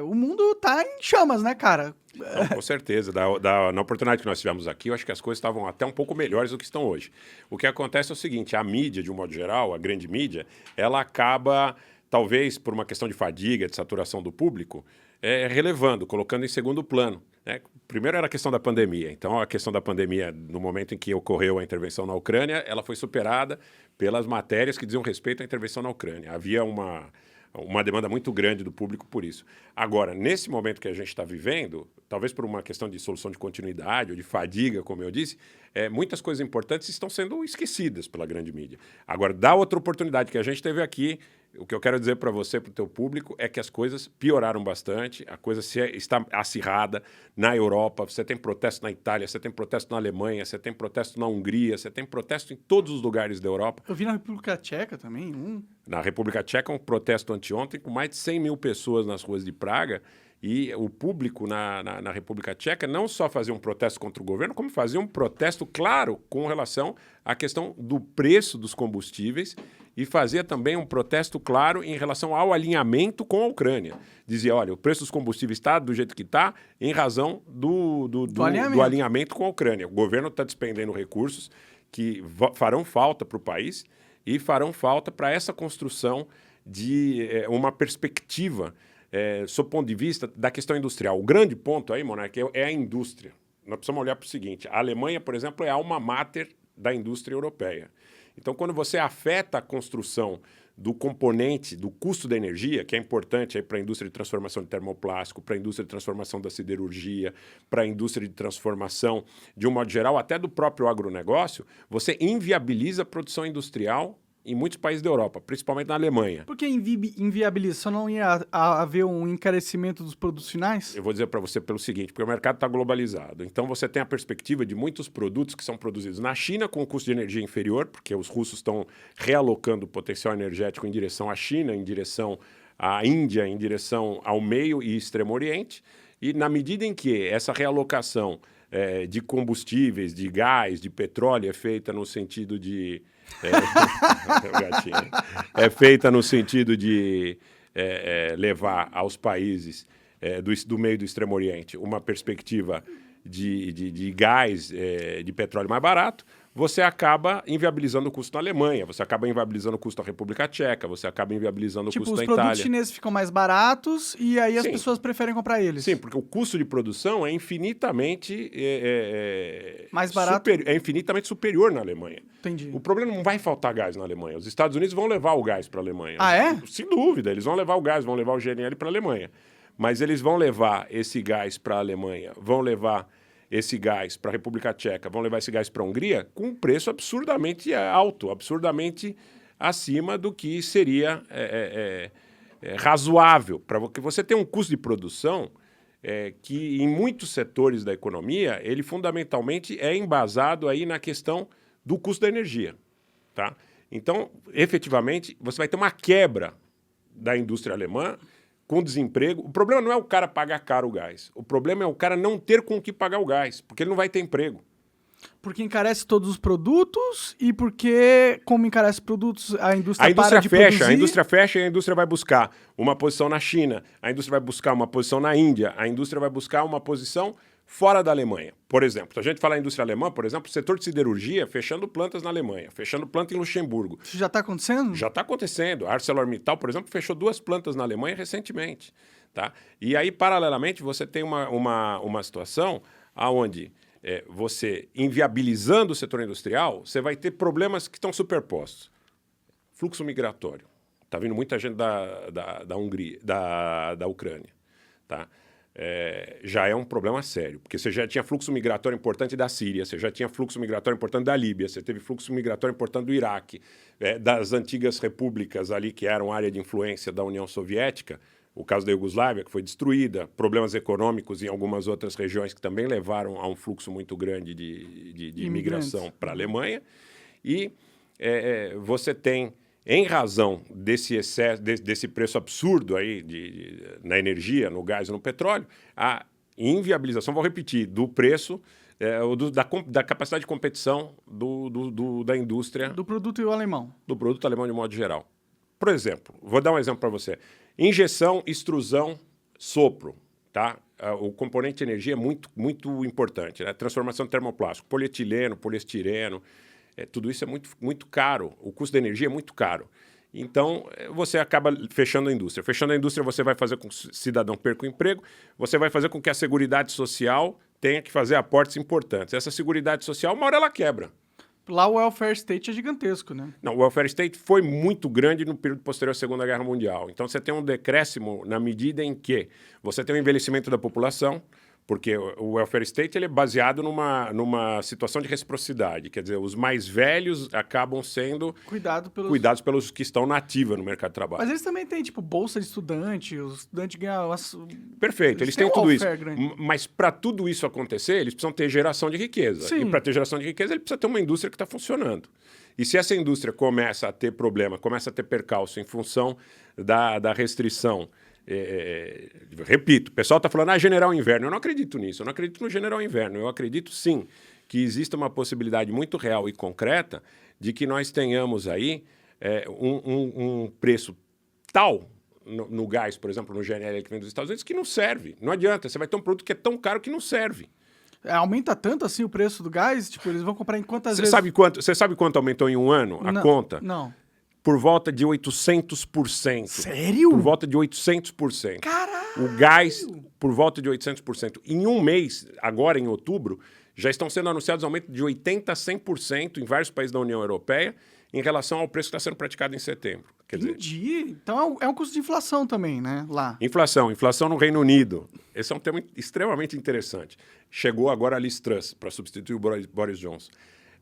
O mundo tá em chamas, né, cara? Não, com certeza. Na oportunidade que nós tivemos aqui, eu acho que as coisas estavam até um pouco melhores do que estão hoje. O que acontece é o seguinte, a mídia, de um modo geral, a grande mídia, ela acaba, talvez por uma questão de fadiga, de saturação do público, relevando, colocando em segundo plano, né? Primeiro era a questão da pandemia. Então, a questão da pandemia, no momento em que ocorreu a intervenção na Ucrânia, ela foi superada pelas matérias que diziam respeito à intervenção na Ucrânia. Havia uma demanda muito grande do público por isso. Agora, nesse momento que a gente está vivendo, talvez por uma questão de solução de continuidade ou de fadiga, como eu disse, muitas coisas importantes estão sendo esquecidas pela grande mídia. Agora, dá outra oportunidade que a gente teve aqui. O que eu quero dizer para você, para o teu público, é que as coisas pioraram bastante, a coisa está acirrada na Europa, você tem protesto na Itália, você tem protesto na Alemanha, você tem protesto na Hungria, você tem protesto em todos os lugares da Europa. Eu vi na República Tcheca também, Na República Tcheca, um protesto anteontem com mais de 100 mil pessoas nas ruas de Praga, e o público na República Tcheca não só fazia um protesto contra o governo, como fazia um protesto, claro, com relação à questão do preço dos combustíveis, e fazia também um protesto claro em relação ao alinhamento com a Ucrânia. Dizia, olha, o preço dos combustíveis está do jeito que está em razão do alinhamento com a Ucrânia. O governo está despendendo recursos que farão falta para o país e farão falta para essa construção de uma perspectiva sob o ponto de vista da questão industrial. O grande ponto aí, Monark, é a indústria. Nós precisamos olhar para o seguinte, a Alemanha, por exemplo, é a alma mater da indústria europeia. Então, quando você afeta a construção do componente, do custo da energia, que é importante para a indústria de transformação de termoplástico, para a indústria de transformação da siderurgia, para a indústria de transformação, de um modo geral, até do próprio agronegócio, você inviabiliza a produção industrial em muitos países da Europa, principalmente na Alemanha. Por que inviabiliza? Só não ia haver um encarecimento dos produtos finais? Eu vou dizer para você pelo seguinte, porque o mercado está globalizado. Então, você tem a perspectiva de muitos produtos que são produzidos na China com um custo de energia inferior, porque os russos estão realocando o potencial energético em direção à China, em direção à Índia, em direção ao meio e extremo oriente. E na medida em que essa realocação de combustíveis, de gás, de petróleo é feita no sentido de... é feita no sentido de levar aos países do meio do Extremo Oriente uma perspectiva de gás, de petróleo mais barato, você acaba inviabilizando o custo na Alemanha, você acaba inviabilizando o custo na República Tcheca, você acaba inviabilizando o custo na Itália. Os produtos chineses ficam mais baratos e aí as pessoas preferem comprar eles. Sim, porque o custo de produção é infinitamente mais barato. É infinitamente superior na Alemanha. Entendi. O problema não vai faltar gás na Alemanha. Os Estados Unidos vão levar o gás para a Alemanha. Ah, é? Sem dúvida, eles vão levar o gás, vão levar o GNL para a Alemanha. Mas eles vão levar esse gás para a Alemanha, vão levar esse gás para a República Tcheca, vão levar esse gás para a Hungria com um preço absurdamente alto, absurdamente acima do que seria razoável. Porque você tem um custo de produção que, em muitos setores da economia, ele fundamentalmente é embasado aí na questão do custo da energia. Tá? Então, efetivamente, você vai ter uma quebra da indústria alemã com desemprego. O problema não é o cara pagar caro o gás. O problema é o cara não ter com o que pagar o gás, porque ele não vai ter emprego. Porque encarece todos os produtos e porque, como encarece produtos, a indústria para de fecha, produzir. A indústria fecha e a indústria vai buscar uma posição na China, a indústria vai buscar uma posição na Índia, a indústria vai buscar uma posição fora da Alemanha. Por exemplo, se a gente falar em indústria alemã, por exemplo, o setor de siderurgia fechando plantas na Alemanha, fechando planta em Luxemburgo. Isso já está acontecendo? Já está acontecendo. A ArcelorMittal, por exemplo, fechou 2 plantas na Alemanha recentemente. Tá? E aí, paralelamente, você tem uma situação onde você, inviabilizando o setor industrial, você vai ter problemas que estão superpostos. Fluxo migratório. Está vindo muita gente da Hungria, da Ucrânia. Tá? Já é um problema sério, porque você já tinha fluxo migratório importante da Síria, você já tinha fluxo migratório importante da Líbia, você teve fluxo migratório importante do Iraque, das antigas repúblicas ali que eram área de influência da União Soviética, o caso da Iugoslávia, que foi destruída, problemas econômicos em algumas outras regiões que também levaram a um fluxo muito grande de imigração para a Alemanha, e você tem, em razão desse excesso, desse preço absurdo aí na energia, no gás e no petróleo, a inviabilização, vou repetir, do preço, da capacidade de competição da indústria. Do produto alemão. Do produto alemão de modo geral. Por exemplo, vou dar um exemplo para você. Injeção, extrusão, sopro, tá? O componente energia é muito, muito importante, né? Transformação de termoplástico, polietileno, poliestireno, tudo isso é muito, muito caro. O custo da energia é muito caro. Então, você acaba fechando a indústria. Fechando a indústria, você vai fazer com que o cidadão perca o emprego, você vai fazer com que a Seguridade Social tenha que fazer aportes importantes. Essa Seguridade Social, uma hora ela quebra. Lá o welfare state é gigantesco, né? Não, o welfare state foi muito grande no período posterior à Segunda Guerra Mundial. Então, você tem um decréscimo na medida em que você tem um envelhecimento da população, porque o welfare state ele é baseado numa situação de reciprocidade. Quer dizer, os mais velhos acabam sendo cuidados pelos que estão na ativa no mercado de trabalho. Mas eles também têm, tipo, bolsa de estudante, os estudantes ganham... Perfeito, eles têm tudo isso. Grande. Mas para tudo isso acontecer, eles precisam ter geração de riqueza. Sim. E para ter geração de riqueza, ele precisa ter uma indústria que está funcionando. E se essa indústria começa a ter problema, começa a ter percalço em função da restrição... repito, o pessoal está falando, general inverno. Eu não acredito nisso, eu não acredito no general inverno. Eu acredito, sim, que existe uma possibilidade muito real e concreta de que nós tenhamos aí um preço tal no gás, por exemplo, no GNL que vem dos Estados Unidos, que não serve. Não adianta, você vai ter um produto que é tão caro que não serve. Aumenta tanto assim o preço do gás? Tipo, eles vão comprar em quantas vezes? Você sabe quanto aumentou em um ano a conta? Não. Por volta de 800%. Sério? Por volta de 800%. Caralho! O gás, por volta de 800%. Em um mês, agora em outubro, já estão sendo anunciados aumentos de 80% a 100% em vários países da União Europeia em relação ao preço que está sendo praticado em setembro. Quer Entendi. Então é um custo de inflação também, né? Lá. Inflação no Reino Unido. Esse é um tema extremamente interessante. Chegou agora a Liz Truss para substituir o Boris Johnson.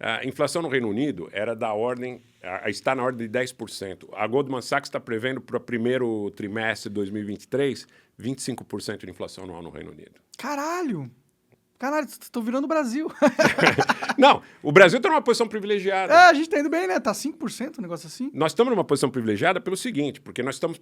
A inflação no Reino Unido era da ordem, está na ordem de 10%. A Goldman Sachs está prevendo para o primeiro trimestre de 2023, 25% de inflação anual no Reino Unido. Caralho, estou virando o Brasil. Não, o Brasil está numa posição privilegiada. A gente está indo bem, né? Tá 5%, um negócio assim. Nós estamos numa posição privilegiada pelo seguinte, porque nós estamos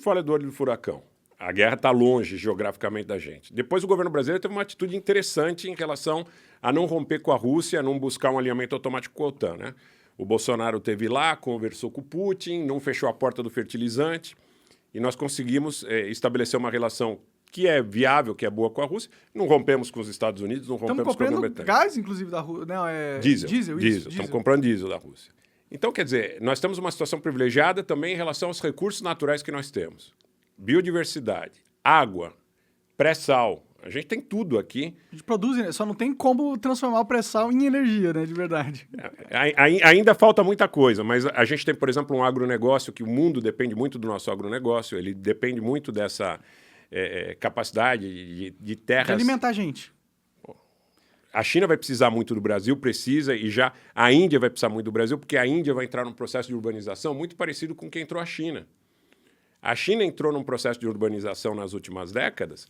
fora do olho do furacão. A guerra está longe geograficamente da gente. Depois o governo brasileiro teve uma atitude interessante em relação a não romper com a Rússia, a não buscar um alinhamento automático com a OTAN, né? O Bolsonaro esteve lá, conversou com o Putin, não fechou a porta do fertilizante e nós conseguimos estabelecer uma relação que é viável, que é boa com a Rússia. Não rompemos com os Estados Unidos, não rompemos com a Grã-Bretanha. Estamos comprando gás, inclusive, da Rússia. Diesel. Estamos comprando diesel da Rússia. Então, quer dizer, nós temos uma situação privilegiada também em relação aos recursos naturais que nós temos. Biodiversidade, água, pré-sal. A gente tem tudo aqui. A gente produz, né? Só não tem como transformar o pré-sal em energia, né? De verdade. Ainda falta muita coisa, mas a gente tem, por exemplo, um agronegócio que o mundo depende muito do nosso agronegócio, ele depende muito dessa capacidade de terras... De alimentar a gente. A China vai precisar muito do Brasil, precisa, e já a Índia vai precisar muito do Brasil, porque a Índia vai entrar num processo de urbanização muito parecido com o que entrou a China. A China entrou num processo de urbanização nas últimas décadas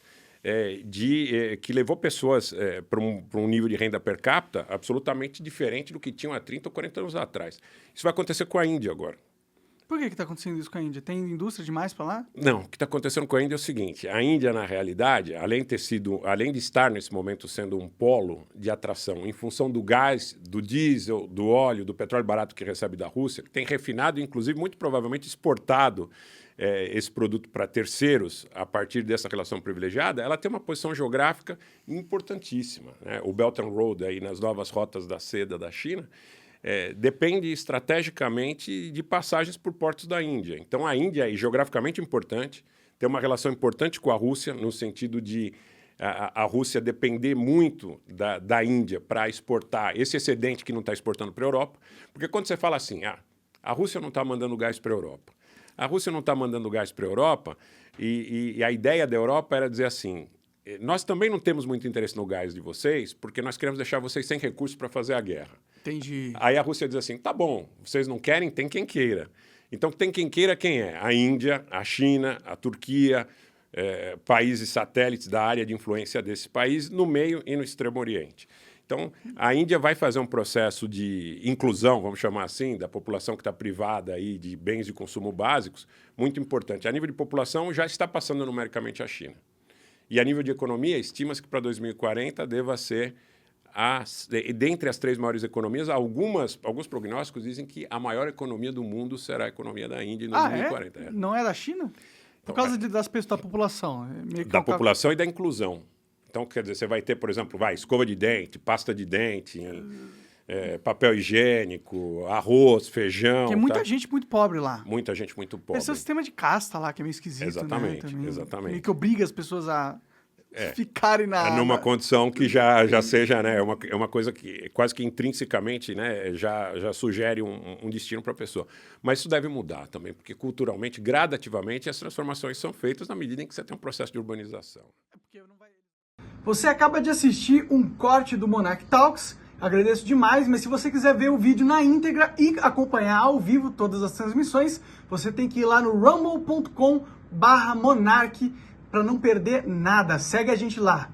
que levou pessoas para um nível de renda per capita absolutamente diferente do que tinham há 30 ou 40 anos atrás. Isso vai acontecer com a Índia agora. Por que está acontecendo isso com a Índia? Tem indústria demais para lá? Não, o que está acontecendo com a Índia é o seguinte, a Índia, na realidade, além de estar nesse momento sendo um polo de atração em função do gás, do diesel, do óleo, do petróleo barato que recebe da Rússia, que tem refinado, inclusive, muito provavelmente exportado esse produto para terceiros a partir dessa relação privilegiada, ela tem uma posição geográfica importantíssima, né? O Belt and Road, aí, nas novas rotas da seda da China, depende estrategicamente de passagens por portos da Índia. Então, a Índia é geograficamente importante, tem uma relação importante com a Rússia, no sentido de a Rússia depender muito da Índia para exportar esse excedente que não está exportando para a Europa. Porque quando você fala assim, a Rússia não está mandando gás para a Europa, a Rússia não está mandando gás para a Europa, e a ideia da Europa era dizer assim, nós também não temos muito interesse no gás de vocês, porque nós queremos deixar vocês sem recursos para fazer a guerra. Entendi. Aí a Rússia diz assim, tá bom, vocês não querem, tem quem queira. Então, tem quem queira quem é? A Índia, a China, a Turquia, países satélites da área de influência desse país, no meio e no Extremo Oriente. Então, a Índia vai fazer um processo de inclusão, vamos chamar assim, da população que está privada aí de bens de consumo básicos, muito importante. A nível de população, já está passando numericamente a China. E a nível de economia, estima-se que para 2040 deva ser, dentre as 3 maiores economias, alguns prognósticos dizem que a maior economia do mundo será a economia da Índia em 2040. Não é da China? Por causa das pessoas, da população. Meio que Da população e da inclusão. Então, quer dizer, você vai ter, por exemplo, escova de dente, pasta de dente, papel higiênico, arroz, feijão. Tem muita gente muito pobre lá. Muita gente muito pobre. Esse é o sistema de casta lá, que é meio esquisito, Exatamente, né? exatamente. Meio que obriga as pessoas a ficarem numa condição que já seja, né, é uma coisa que quase que intrinsecamente, né, já sugere um destino para a pessoa. Mas isso deve mudar também, porque culturalmente, gradativamente, as transformações são feitas na medida em que você tem um processo de urbanização. Você acaba de assistir um corte do Monarch Talks. Agradeço demais, mas se você quiser ver o vídeo na íntegra e acompanhar ao vivo todas as transmissões, você tem que ir lá no rumble.com/monarch para não perder nada. Segue a gente lá.